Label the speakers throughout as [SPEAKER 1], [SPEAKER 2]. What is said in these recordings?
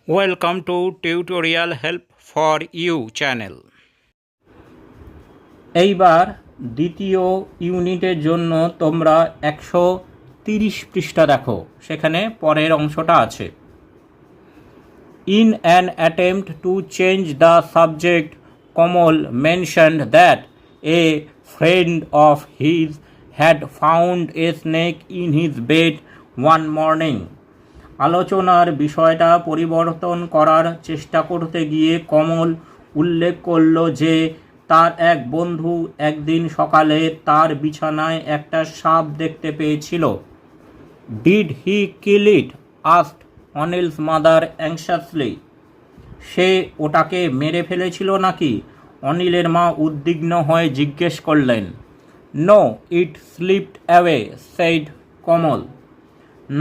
[SPEAKER 1] Welcome to Tutorial Help for You channel. এইবার দ্বিতীয় ইউনিটের জন্য তোমরা 130 পৃষ্ঠা দেখো, সেখানে পরের অংশটা আছে। In an attempt to change the subject, Kamal mentioned that a friend of his had found a snake in his bed one morning. আলোচনার বিষয়টা পরিবর্তন করার চেষ্টা করতে গিয়ে কমল উল্লেখ করল যে তার এক বন্ধু একদিন সকালে তার বিছানায় একটা সাপ দেখতে পেয়েছিল। Did he kill it? Asked Anil's mother anxiously. সে ওটাকে মেরে ফেলেছিল নাকি? অনিলের মা উদ্বিগ্ন হয়ে জিজ্ঞেস করলেন। No, it slipped away, said Kamal.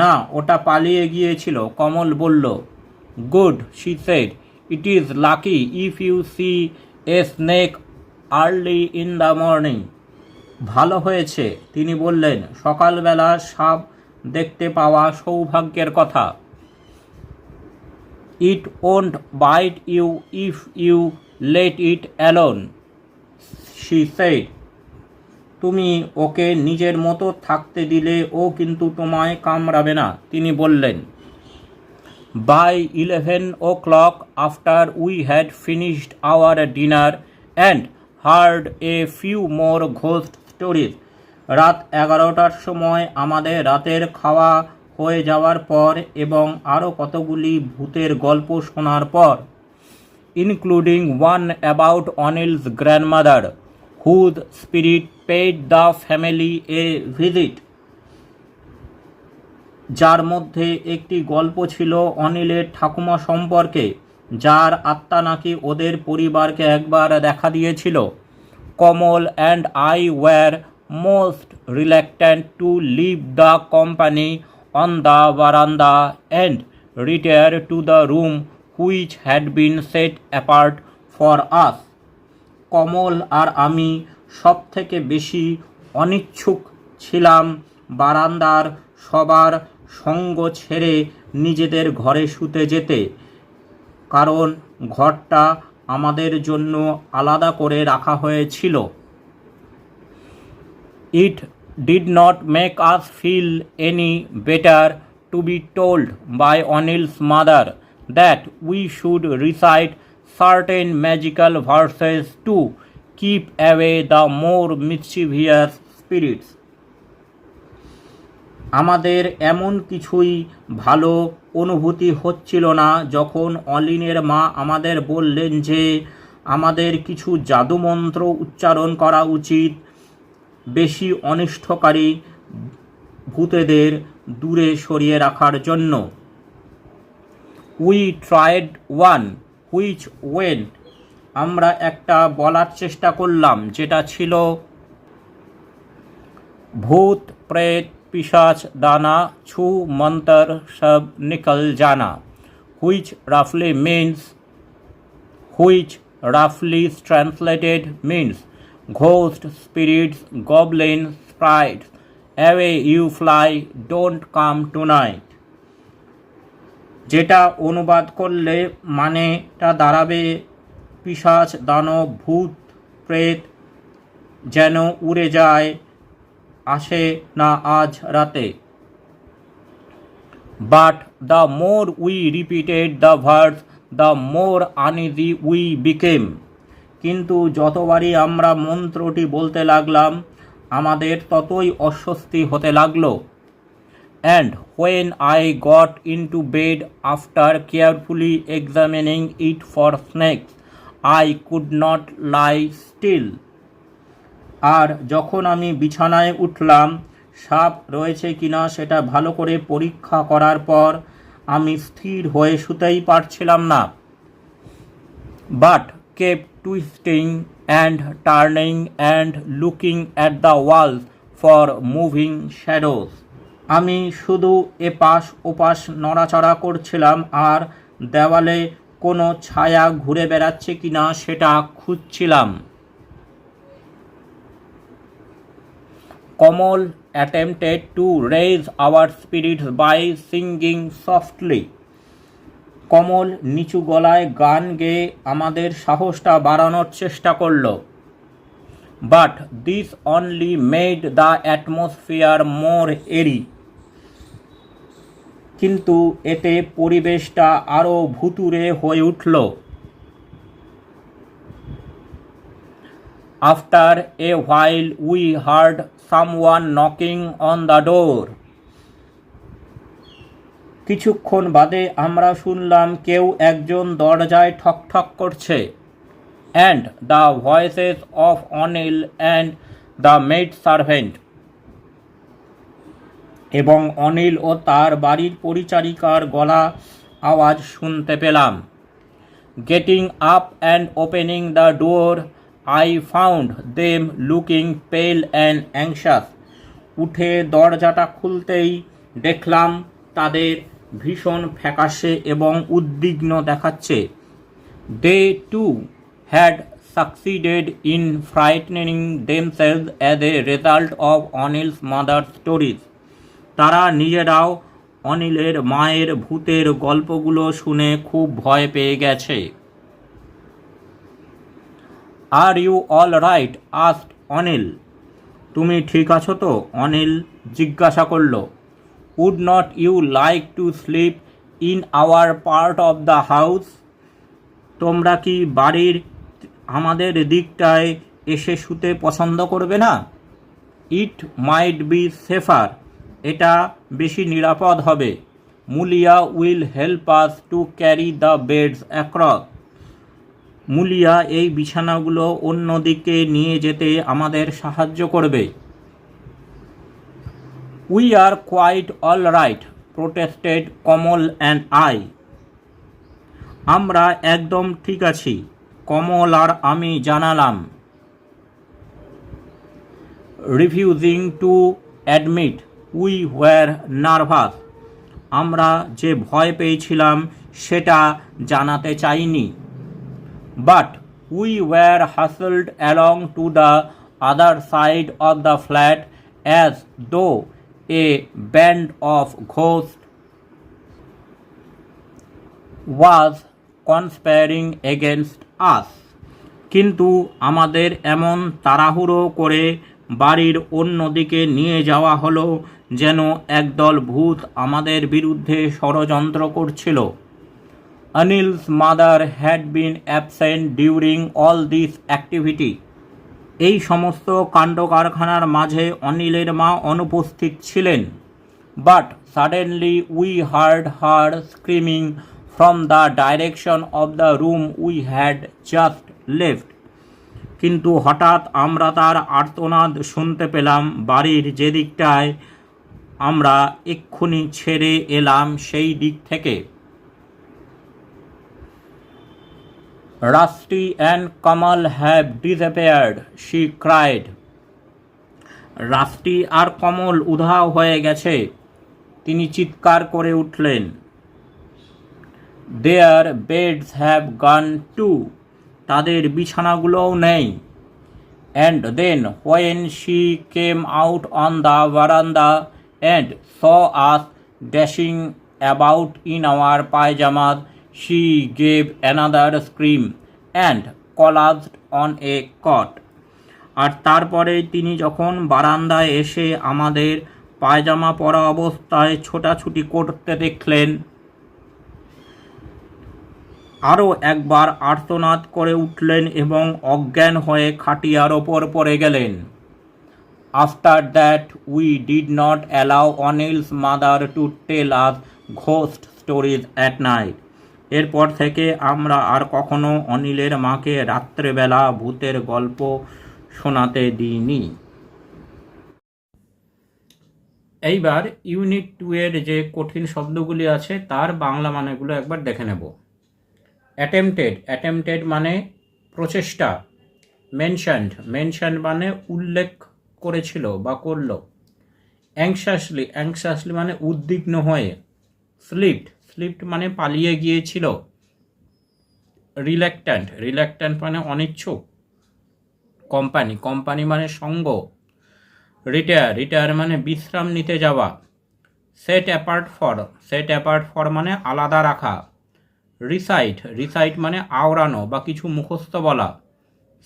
[SPEAKER 1] না, ওটা পালিয়ে গিয়েছিল, কমল বলল। Good, she said, it is lucky if you see a snake early in the morning. ভালো হয়েছে, তিনি বললেন, সকালবেলা সাপ দেখতে পাওয়া সৌভাগ্যের কথা। It won't bite you if you let it alone, she said. তুমি ওকে নিজের মতো থাকতে দিলে ও কিন্তু তোমায় কামড়াবে না, তিনি বললেন। By 11 o'clock, after we had finished our dinner and heard a few more ghost stories, রাত 11টার সময় আমাদের রাতের খাওয়া হয়ে যাওয়ার পর এবং আরও কতগুলি ভূতের গল্প শোনার পর, including one about Anil's grandmother whose spirit paid the family a visit, যার মধ্যে একটি গল্প ছিল অনিলের ঠাকুমা সম্পর্কে, যার আত্মা নাকি ওদের পরিবারকে একবার দেখা দিয়েছিল। Kamal and I were most reluctant to leave the company on the verandah and retire to the room which had been set apart for us. Kamal আর আমি সব থেকে বেশি অনিচ্ছুক ছিলাম বারান্দার সবার সঙ্গ ছেড়ে নিজেদের ঘরে শুতে যেতে, কারণ ঘরটা আমাদের জন্য আলাদা করে রাখা হয়েছিল। It did not make us feel any better to be told by Anil's mother that we should recite certain magical verses to keep away the more mischievous spirits. আমাদের এমন কিছুই ভালো অনুভূতি হচ্ছিল না যখন অলিনের মা আমাদের বললেন যে আমাদের কিছু জাদুমন্ত্র উচ্চারণ করা উচিত বেশি অনিষ্টকারী ভূতেদের দূরে সরিয়ে রাখার জন্য। We tried one which went, আমরা একটা বলার চেষ্টা করলাম যেটা ছিল ভূত প্রেত পিশাচ দানা ছু মন্তর সব নিকল জানা, হুইচ রাফলি translated means ghost spirits goblin sprites away you fly don't come tonight, যেটা অনুবাদ করলে মানেটা দাঁড়াবে পিশাচ দানব ভূত প্রেত যেন উড়ে যায়, আসে না আজ রাতে। But the more we repeated the verse the more uneasy we became, কিন্তু যতবারই আমরা মন্ত্রটি বলতে লাগলাম আমাদের ততই অস্বস্তি হতে লাগলো। And when I got into bed after carefully examining it for snakes, I could not lie still. আর যখন আমি বিছানায় উঠলাম সাপ রয়েছে কিনা সেটা ভালো করে পরীক্ষা করার পর আমি স্থির হয়ে শুতেই পারছিলাম না। But kept twisting and turning and looking at the walls for moving shadows. আমি শুধু এপাশ ওপাশ নড়াচড়া করছিলাম আর দেওয়ালে কোনো ছায়া ঘুরে বেড়াচ্ছে কিনা সেটা খুঁজছিলাম। কমল attempted to raise our spirits by singing softly. কমল নিচু গলায় গান গেয়ে আমাদের সাহসটা বাড়ানোর চেষ্টা করল। But this only made the atmosphere more eerie. কিন্তু এতে পরিবেশটা আরও ভুতুড়ে হয়ে উঠল। After a while we heard someone knocking on the door. কিছুক্ষণ বাদে আমরা শুনলাম কেউ একজন দরজায় ঠক ঠক করছে। And the voices of Anil and the maid servant. এবং অনিল ও তার বাড়ির পরিচারিকার গলা আওয়াজ শুনতে পেলাম। Getting up and opening the door I found them looking পেল অ্যান্ড অ্যাংশাস। উঠে দরজাটা খুলতেই দেখলাম তাদের ভীষণ ফ্যাকাশে এবং উদ্বিগ্ন দেখাচ্ছে। They too had succeeded in frightening themselves as a result of Anil's mother's stories. তারা নিজেরাও অনিলের মায়ের ভূতের গল্পগুলো শুনে খুব ভয় পেয়ে গেছে। Are you all right? Asked Anil. তুমি ঠিক আছো তো? অনিল জিজ্ঞাসা করল। Would not you like to sleep in our part of the house? তোমরা কি বাড়ির আমাদের দিকটায় এসে শুতে পছন্দ করবে না? It might be safer. এটা বেশি নিরাপদ হবে। Mulia will help us to carry the beds across. Mulia এই বিছানাগুলো অন্যদিকে নিয়ে যেতে আমাদের সাহায্য করবে। We are quite all right, protested Kamal and I. আমরা একদম ঠিক আছি, কমল আর আমি জানালাম। Refusing to admit we were nervous. আমরা যে ভয় পেয়েছিলাম সেটা জানাতে চাইনি। But we were hustled along to the other side of the flat as though a band of ghost was conspiring against us. কিন্তু আমাদের এমন তাড়াহুড়ো করে বাড়ির অন্যদিকে নিয়ে যাওয়া হলো যেন একদল ভূত আমাদের বিরুদ্ধে ষড়যন্ত্র করছিল। Anil's mother had been absent during all this activity. এই সমস্ত কাণ্ড কারখানার মাঝে অনিলের মা অনুপস্থিত ছিলেন। But suddenly we heard her screaming from the direction of the room we had just left. কিন্তু হঠাৎ আমরা তার আর্তনাদ শুনতে পেলাম বাড়ির যে দিকটায় আমরা এক্ষুনি ছেড়ে এলাম সেই দিক থেকে। Rusty and Kamal have disappeared, she cried. Rusty আর কমল উধাও হয়ে গেছে, তিনি চিৎকার করে উঠলেন। Their beds have gone too. তাদের বিছানাগুলোও নেই। And then when she came out on the veranda and saw us dashing about in our pajamas, she gave another scream and collapsed on a cot. আর তারপরে তিনি যখন বারান্দায় এসে আমাদের পায়জামা পরা অবস্থায় ছোটাছুটি করতে দেখলেন, আরও একবার আর্তনাদ করে উঠলেন এবং অজ্ঞান হয়ে খাটিয়ার ওপর পড়ে গেলেন। After that we did not allow Anil's mother to tell us ghost stories at night. এরপর থেকে আমরা আর কখনো অনিলের মাকে রাত্রেবেলা ভূতের গল্প শোনাতে দিইনি। এইবার ইউনিট 2 এর যে কঠিন শব্দগুলি আছে তার বাংলা মানেগুলো একবার দেখে নেব। অ্যাটেম্পটেড মানে প্রচেষ্টা। মেনশনড মানে উল্লেখ করেছিল বা করল। অ্যাংশাসলি মানে উদ্বিগ্ন হয়ে। স্লিপড মানে পালিয়ে গিয়েছিল। রিল্যাক্ট্যান্ট মানে অনিচ্ছুক। কোম্পানি মানে সঙ্গ। রিটায়ার মানে বিশ্রাম নিতে যাওয়া। সেট অ্যাপার্ট ফর মানে আলাদা রাখা। রিসাইট, রিসাইট মানে আওড়ানো বা কিছু মুখস্থ বলা।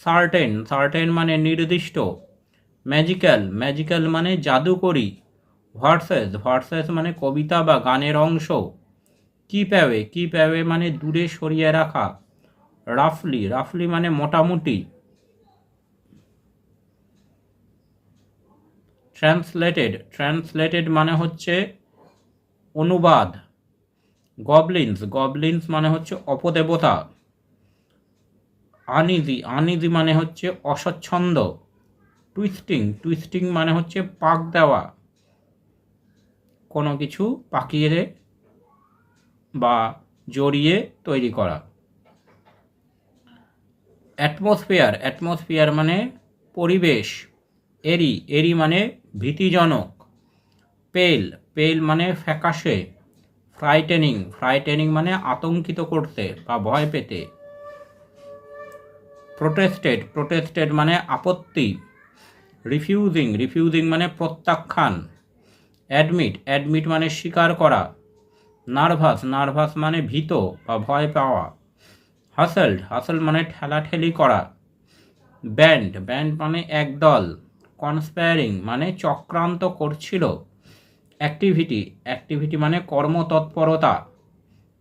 [SPEAKER 1] সার্টেন, সার্টেন মানে নির্দিষ্ট। ম্যাজিক্যাল, ম্যাজিক্যাল মানে জাদুকরি। ভার্সেস, ভার্সেস মানে কবিতা বা গানের অংশ। কিপ অ্যাওয়ে, কিপ অ্যাওয়ে মানে দূরে সরিয়ে রাখা। রাফলি, রাফলি মানে মোটামুটি। ট্রান্সলেটেড, ট্রান্সলেটেড মানে হচ্ছে অনুবাদ। গবলিনস, গবলিনস মানে হচ্ছে অপদেবতা। আনইজি, আনইজি মানে হচ্ছে অস্বচ্ছন্দ। টুইস্টিং, টুইস্টিং মানে হচ্ছে পাক দেওয়া, কোনো কিছু পাকিয়ে বা জড়িয়ে তৈরি করা। অ্যাটমসফিয়ার, অ্যাটমসফিয়ার মানে পরিবেশ। এরি, এরি মানে ভীতিজনক। পেল, পেল মানে ফ্যাকাশে। ফ্রাইটেনিং, ফ্রাইটেনিং মানে আতঙ্কিত করতে বা ভয় পেতে। প্রোটেস্টেড, প্রোটেস্টেড মানে আপত্তি। রিফিউজিং, রিফিউজিং মানে প্রত্যাখ্যান। অ্যাডমিট, অ্যাডমিট মানে স্বীকার করা। নার্ভাস, নার্ভাস মানে ভীত বা ভয় পাওয়া। হাসেলড, হাসেল মানে ঠেলাঠেলি করা। ব্যান্ড, ব্যান্ড মানে একদল। কনস্পায়ারিং মানে চক্রান্ত করছিল। অ্যাক্টিভিটি, অ্যাক্টিভিটি মানে কর্মতৎপরতা।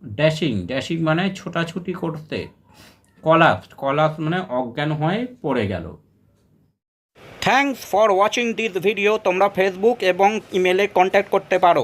[SPEAKER 1] ড্যাশিং, ড্যাশিং মানে ছোটাছুটি করতে। কলাপস, কলাপস মানে অজ্ঞান হয়ে পড়ে গেল। Thanks for watching this video. তোমরা ফেসবুক এবং ইমেলে কন্ট্যাক্ট করতে পারো।